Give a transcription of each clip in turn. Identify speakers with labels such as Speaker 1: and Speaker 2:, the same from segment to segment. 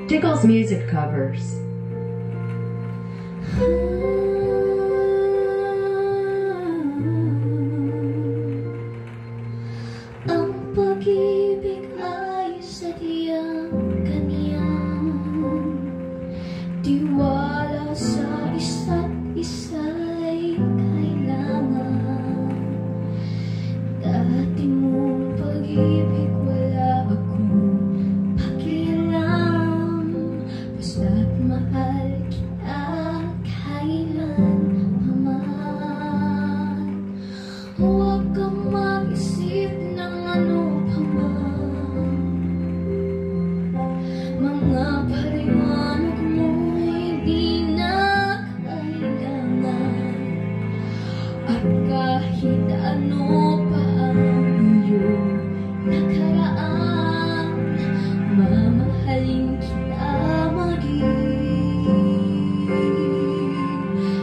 Speaker 1: Diggle's music covers.
Speaker 2: Ang pag-ibig ay sadyang ganyan, tiwala sa isa't isa'y kailangan. Dati mong pag-ibig wala akong pakialam, basta't mahal kita kailanman. Huwag kang mag-isip ng ano pa man, mga paliwanag mo hindi na kailangan. At kahit ano pa ang iyong nakaraan, mamahalin kita maging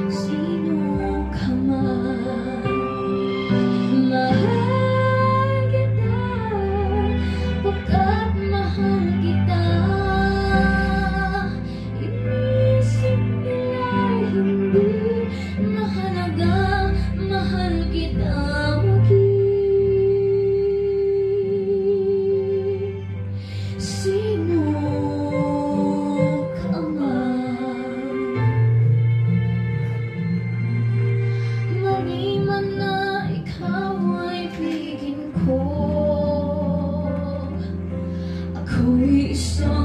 Speaker 2: sino ka man. Mahal kita pagkat mahal kita. Inisip nila'y hindi mahalaga, mahal kita maging sino ka man. Mali man na ikaw ay ibigin ko, ako'y isang